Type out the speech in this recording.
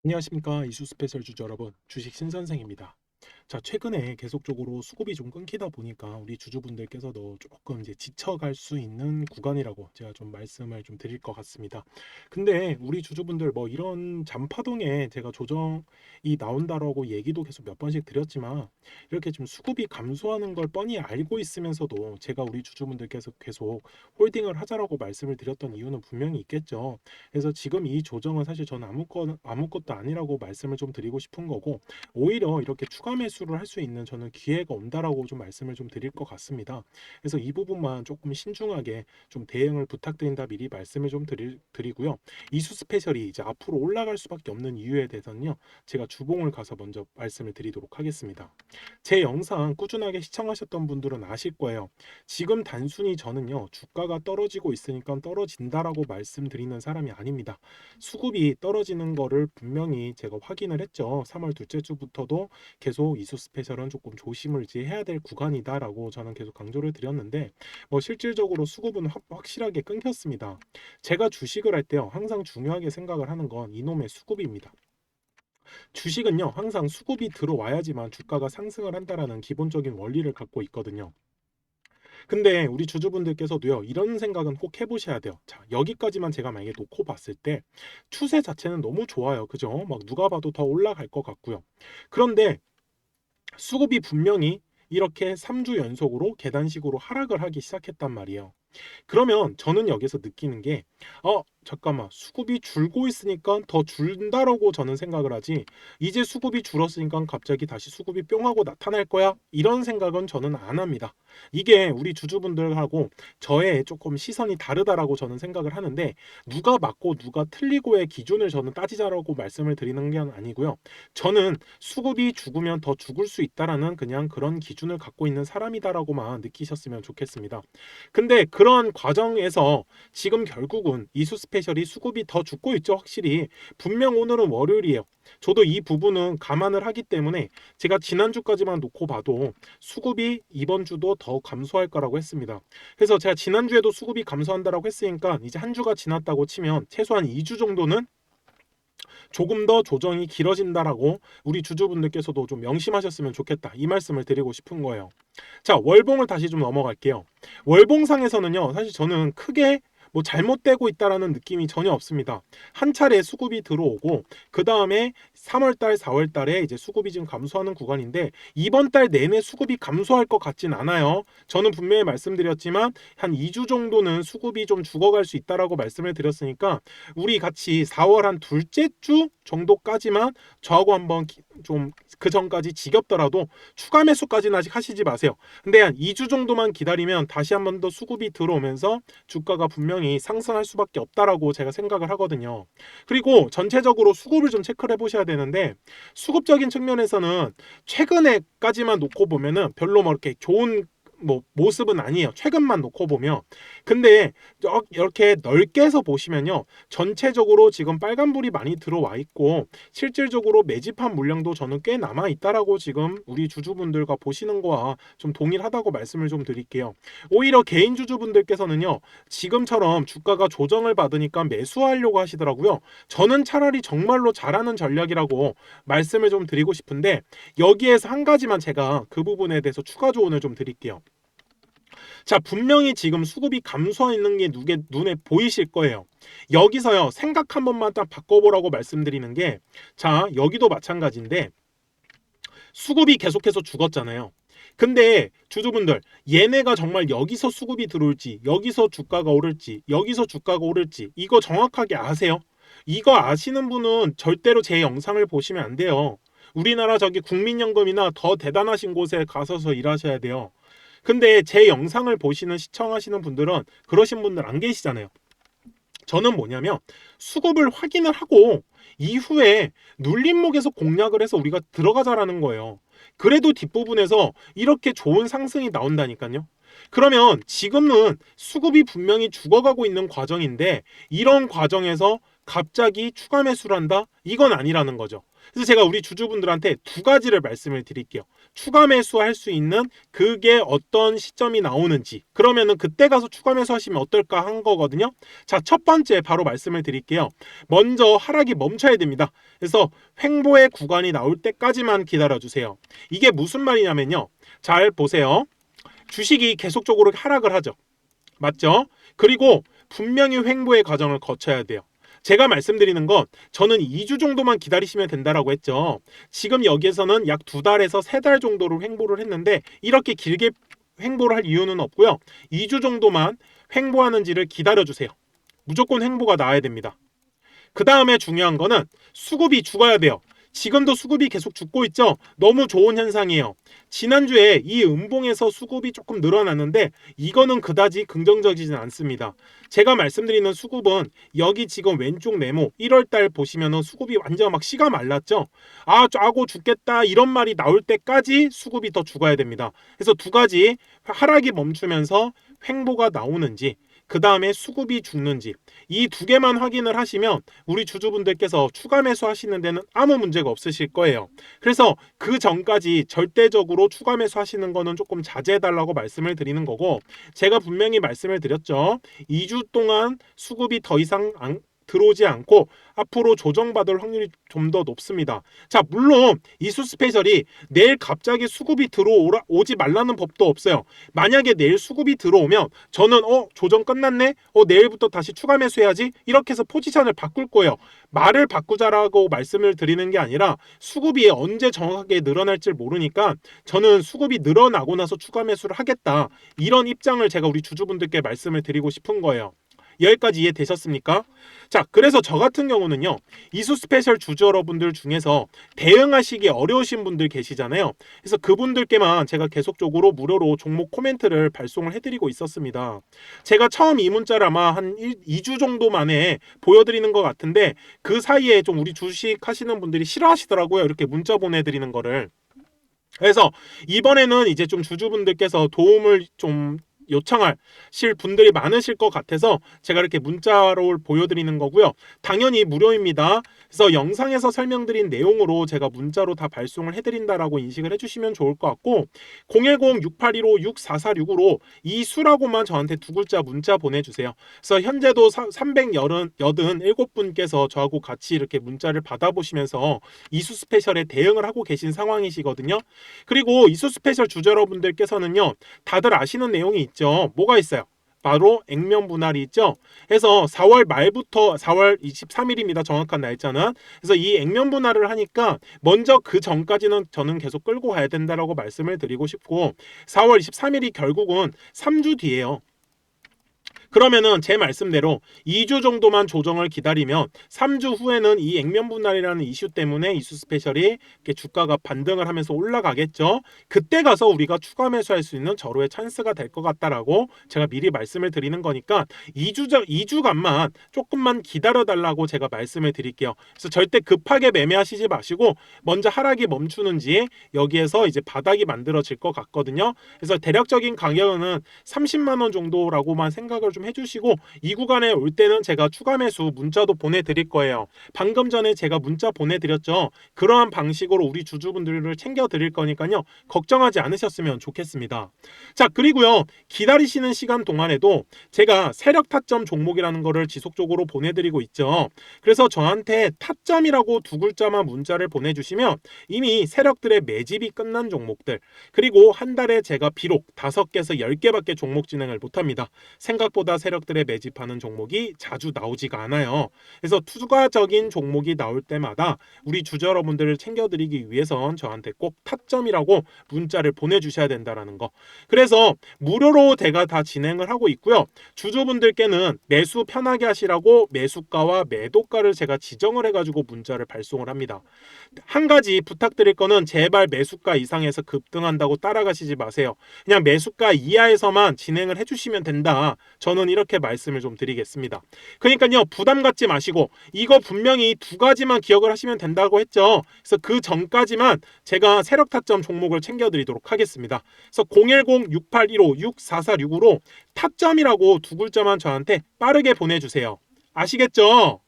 안녕하십니까 이수 스페셜 주주 여러분, 주식 신선생입니다. 자, 최근에 계속적으로 수급이 좀 끊기다 보니까 우리 주주분들께서도 조금 이제 지쳐갈 수 있는 구간이라고 제가 좀 말씀을 좀 드릴 것 같습니다. 근데 우리 주주분들 뭐 이런 잔파동에 제가 조정이 나온다라고 얘기도 계속 몇 번씩 드렸지만, 이렇게 좀 수급이 감소하는 걸 뻔히 알고 있으면서도 제가 우리 주주분들께서 계속 홀딩을 하자라고 말씀을 드렸던 이유는 분명히 있겠죠. 그래서 지금 이 조정은 사실 저는 아무것도 아니라고 말씀을 좀 드리고 싶은 거고, 오히려 이렇게 추가 매수를 할 수 있는 저는 기회가 온다라고 좀 말씀을 좀 드릴 것 같습니다. 그래서 이 부분만 조금 신중하게 좀 대응을 부탁드린다 미리 말씀을 좀 드리고요. 이수 스페셜이 이제 앞으로 올라갈 수밖에 없는 이유에 대해서는요, 제가 주봉을 가서 먼저 말씀을 드리도록 하겠습니다. 제 영상 꾸준하게 시청하셨던 분들은 아실 거예요. 지금 단순히 저는요, 주가가 떨어지고 있으니까 떨어진다라고 말씀드리는 사람이 아닙니다. 수급이 떨어지는 거를 분명히 제가 확인을 했죠. 3월 둘째 주부터도 계속 이수 스페셜은 조금 조심을 이제 해야 될 구간이다라고 저는 계속 강조를 드렸는데, 뭐 실질적으로 수급은 확실하게 끊겼습니다. 제가 주식을 할 때요, 항상 중요하게 생각을 하는 건 이놈의 수급입니다. 주식은요, 항상 수급이 들어와야지만 주가가 상승을 한다라는 기본적인 원리를 갖고 있거든요. 근데 우리 주주분들께서도요, 이런 생각은 꼭 해보셔야 돼요. 자, 여기까지만 제가 만약에 놓고 봤을 때 추세 자체는 너무 좋아요. 그죠? 막 누가 봐도 더 올라갈 것 같고요. 그런데 수급이 분명히 이렇게 3주 연속으로 계단식으로 하락을 하기 시작했단 말이에요. 그러면 저는 여기서 느끼는 게, 잠깐만, 수급이 줄고 있으니까 더 줄다라고 저는 생각을 하지, 이제 수급이 줄었으니까 갑자기 다시 수급이 뿅 하고 나타날 거야, 이런 생각은 저는 안 합니다. 이게 우리 주주분들하고 저의 조금 시선이 다르다라고 저는 생각을 하는데, 누가 맞고 누가 틀리고의 기준을 저는 따지자라고 말씀을 드리는 게 아니고요, 저는 수급이 죽으면 더 죽을 수 있다라는 그냥 그런 기준을 갖고 있는 사람이다라고만 느끼셨으면 좋겠습니다. 근데 그런 과정에서 지금 결국은 이수 스페셜이 수급이 더 죽고 있죠. 확실히 분명 오늘은 월요일이에요. 저도 이 부분은 감안을 하기 때문에 제가 지난주까지만 놓고 봐도 수급이 이번 주도 더 감소할 거라고 했습니다. 그래서 제가 지난주에도 수급이 감소한다라고 했으니까 이제 한 주가 지났다고 치면 최소한 2주 정도는 조금 더 조정이 길어진다라고 우리 주주분들께서도 좀 명심하셨으면 좋겠다, 이 말씀을 드리고 싶은 거예요. 자, 월봉을 다시 좀 넘어갈게요. 월봉상에서는요, 사실 저는 크게 뭐 잘못되고 있다라는 느낌이 전혀 없습니다. 한 차례 수급이 들어오고 그 다음에 3월달, 4월달에 이제 수급이 좀 감소하는 구간인데, 이번 달 내내 수급이 감소할 것 같진 않아요. 저는 분명히 말씀드렸지만 한 2주 정도는 수급이 좀 죽어갈 수 있다라고 말씀을 드렸으니까, 우리 같이 4월 한 둘째 주 정도까지만 저하고 한번 좀 그 전까지 지겹더라도 추가 매수까지는 아직 하시지 마세요. 근데 한 2주 정도만 기다리면 다시 한 번 더 수급이 들어오면서 주가가 분명히 상승할 수밖에 없다라고 제가 생각을 하거든요. 그리고 전체적으로 수급을 좀 체크를 해보셔야 되는데, 수급적인 측면에서는 최근에까지만 놓고 보면은 별로 뭐 이렇게 좋은 뭐 모습은 아니에요. 최근만 놓고 보면. 근데 이렇게 넓게 해서 보시면요, 전체적으로 지금 빨간불이 많이 들어와 있고 실질적으로 매집한 물량도 저는 꽤 남아 있다라고 지금 우리 주주분들과 보시는 거와 좀 동일하다고 말씀을 좀 드릴게요. 오히려 개인 주주분들께서는요, 지금처럼 주가가 조정을 받으니까 매수하려고 하시더라고요. 저는 차라리 정말로 잘하는 전략이라고 말씀을 좀 드리고 싶은데, 여기에서 한 가지만 제가 그 부분에 대해서 추가 조언을 좀 드릴게요. 자, 분명히 지금 수급이 감소하는 게 눈에 보이실 거예요. 여기서요, 생각 한 번만 딱 바꿔보라고 말씀드리는 게, 자, 여기도 마찬가지인데 수급이 계속해서 죽었잖아요. 근데 주주분들, 얘네가 정말 여기서 수급이 들어올지, 여기서 주가가 오를지, 여기서 주가가 오를지, 이거 정확하게 아세요? 이거 아시는 분은 절대로 제 영상을 보시면 안 돼요. 우리나라 저기 국민연금이나 더 대단하신 곳에 가서서 일하셔야 돼요. 근데 제 영상을 보시는 시청하시는 분들은 그러신 분들 안 계시잖아요. 저는 뭐냐면 수급을 확인을 하고 이후에 눌림목에서 공략을 해서 우리가 들어가자라는 거예요. 그래도 뒷부분에서 이렇게 좋은 상승이 나온다니까요. 그러면 지금은 수급이 분명히 죽어가고 있는 과정인데, 이런 과정에서 갑자기 추가 매수를 한다? 이건 아니라는 거죠. 그래서 제가 우리 주주분들한테 두 가지를 말씀을 드릴게요. 추가 매수할 수 있는 그게 어떤 시점이 나오는지, 그러면은 그때 가서 추가 매수하시면 어떨까 한 거거든요. 자, 첫 번째 바로 말씀을 드릴게요. 먼저 하락이 멈춰야 됩니다. 그래서 횡보의 구간이 나올 때까지만 기다려주세요. 이게 무슨 말이냐면요. 잘 보세요. 주식이 계속적으로 하락을 하죠. 맞죠? 그리고 분명히 횡보의 과정을 거쳐야 돼요. 제가 말씀드리는 건 저는 2주 정도만 기다리시면 된다라고 했죠. 지금 여기에서는 약 2달에서 3달 정도로 횡보를 했는데 이렇게 길게 횡보를 할 이유는 없고요. 2주 정도만 횡보하는지를 기다려주세요. 무조건 횡보가 나와야 됩니다. 그 다음에 중요한 거는 수급이 죽어야 돼요. 지금도 수급이 계속 죽고 있죠. 너무 좋은 현상이에요. 지난주에 이 음봉에서 수급이 조금 늘어났는데 이거는 그다지 긍정적이진 않습니다. 제가 말씀드리는 수급은 여기 지금 왼쪽 네모 1월달 보시면은 수급이 완전 막 씨가 말랐죠. 아, 짜고 죽겠다 이런 말이 나올 때까지 수급이 더 죽어야 됩니다. 그래서 두 가지, 하락이 멈추면서 횡보가 나오는지, 그 다음에 수급이 죽는지, 이 두 개만 확인을 하시면 우리 주주분들께서 추가 매수하시는 데는 아무 문제가 없으실 거예요. 그래서 그 전까지 절대적으로 추가 매수하시는 거는 조금 자제해달라고 말씀을 드리는 거고, 제가 분명히 말씀을 드렸죠. 2주 동안 수급이 더 이상 들어오지 않고 앞으로 조정받을 확률이 좀 더 높습니다. 자, 물론 이수 스페셜이 내일 갑자기 수급이 들어오지 말라는 법도 없어요. 만약에 내일 수급이 들어오면 저는 조정 끝났네? 내일부터 다시 추가 매수해야지? 이렇게 해서 포지션을 바꿀 거예요. 말을 바꾸자라고 말씀을 드리는 게 아니라 수급이 언제 정확하게 늘어날지 모르니까 저는 수급이 늘어나고 나서 추가 매수를 하겠다. 이런 입장을 제가 우리 주주분들께 말씀을 드리고 싶은 거예요. 여기까지 이해되셨습니까? 자, 그래서 저 같은 경우는요, 이수 스페셜 주주 여러분들 중에서 대응하시기 어려우신 분들 계시잖아요. 그래서 그분들께만 제가 계속적으로 무료로 종목 코멘트를 발송을 해드리고 있었습니다. 제가 처음 이 문자를 아마 한 2주 정도 만에 보여드리는 것 같은데 그 사이에 좀 우리 주식 하시는 분들이 싫어하시더라고요. 이렇게 문자 보내드리는 거를. 그래서 이번에는 이제 좀 주주분들께서 도움을 좀 요청하실 분들이 많으실 것 같아서 제가 이렇게 문자로 보여드리는 거고요. 당연히 무료입니다. 그래서 영상에서 설명드린 내용으로 제가 문자로 다 발송을 해드린다라고 인식을 해주시면 좋을 것 같고, 010-6815-6446으로 이 수라고만 저한테 두 글자 문자 보내주세요. 그래서 현재도 387분께서 저하고 같이 이렇게 문자를 받아보시면서 이수 스페셜에 대응을 하고 계신 상황이시거든요. 그리고 이수 스페셜 주주 여러분들께서는요, 다들 아시는 내용이 있죠. 뭐가 있어요? 바로 액면 분할이 있죠. 그래서 4월 말부터 4월 23일입니다. 정확한 날짜는. 그래서 이 액면 분할을 하니까 먼저 그 전까지는 저는 계속 끌고 가야 된다라고 말씀을 드리고 싶고, 4월 23일이 결국은 3주 뒤에요. 그러면은 제 말씀대로 2주 정도만 조정을 기다리면 3주 후에는 이 액면 분할이라는 이슈 때문에 이수 스페셜이 이렇게 주가가 반등을 하면서 올라가겠죠. 그때 가서 우리가 추가 매수할 수 있는 절호의 찬스가 될 것 같다라고 제가 미리 말씀을 드리는 거니까 2주간만 조금만 기다려 달라고 제가 말씀을 드릴게요. 그래서 절대 급하게 매매하시지 마시고 먼저 하락이 멈추는지, 여기에서 이제 바닥이 만들어질 것 같거든요. 그래서 대략적인 가격은 30만 원 정도라고만 생각을 좀 해주시고, 이 구간에 올 때는 제가 추가 매수 문자도 보내드릴 거예요. 방금 전에 제가 문자 보내드렸죠. 그러한 방식으로 우리 주주분들을 챙겨드릴 거니까요. 걱정하지 않으셨으면 좋겠습니다. 자, 그리고요, 기다리시는 시간 동안에도 제가 세력 타점 종목이라는 거를 지속적으로 보내드리고 있죠. 그래서 저한테 타점이라고 두 글자만 문자를 보내주시면 이미 세력들의 매집이 끝난 종목들, 그리고 한 달에 제가 비록 5개에서 10개밖에 종목 진행을 못합니다. 생각보다 세력들의 매집하는 종목이 자주 나오지가 않아요. 그래서 추가적인 종목이 나올 때마다 우리 주주 여러분들을 챙겨드리기 위해선 저한테 꼭 타점이라고 문자를 보내주셔야 된다는 거. 그래서 무료로 제가 다 진행을 하고 있고요. 주주분들께는 매수 편하게 하시라고 매수가와 매도가를 제가 지정을 해가지고 문자를 발송을 합니다. 한 가지 부탁드릴 거는 제발 매수가 이상에서 급등한다고 따라가시지 마세요. 그냥 매수가 이하에서만 진행을 해주시면 된다. 저는 이렇게 말씀을 좀 드리겠습니다. 그러니까요, 부담 갖지 마시고 이거 분명히 두 가지만 기억을 하시면 된다고 했죠. 그래서 그 전까지만 제가 세력 타점 종목을 챙겨드리도록 하겠습니다. 그래서 010-6815-6446으로 타점이라고 두 글자만 저한테 빠르게 보내주세요. 아시겠죠?